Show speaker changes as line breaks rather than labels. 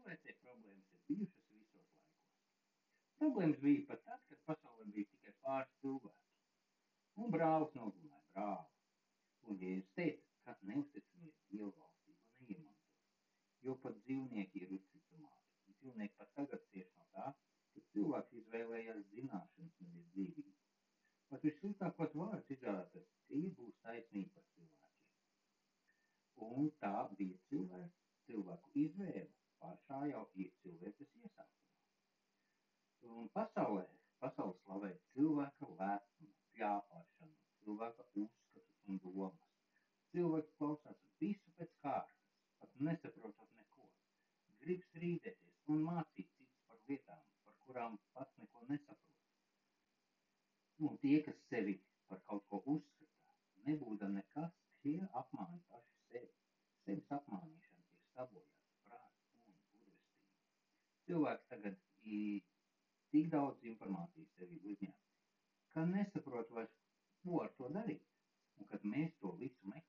Cilvēcei problēmas ir bijušas visos laikos. Problēmas bija pat tad, kad pasaulē bija tikai pāris cilvēki. Un brālis nogalināja brāli. Un Jēzus teica, ka neusticamies Dieva valstību neiemantot, jo pat dzīvnieki ir uzticamāki. Dzīvnieki pat tagad cieš no tā, ka cilvēks izvēlējās zināšanas, nevis dzīvību. Pat vissliktākos vārdus izrādās, ka tie būs taisnība par cilvēkiem. Un tā bija cilvēku izvēle. Pašā jau ir cilvēces iesākumā. Un pasaule slavē cilvēka lepnumu, pļāpāšanu, cilvēka uzskatus un domas. Cilvēks klausās visu pēc kārtas, pat nesaprotot neko. Grib strīdēties un mācīt citus par lietām, par kurām pats neko nesaprot. Un tie, kas sevi par kaut ko uzskata, nebūda nekas, tie apmāni paši sevi. Sevis apmānīšana ir sabojāts prāts un burvestība. Cilvēks tagad ir tik daudz informācijas sevi uzņemti, ka nesaprot vairs, ko ar to darīt. Un kad mēs to visu meklējam,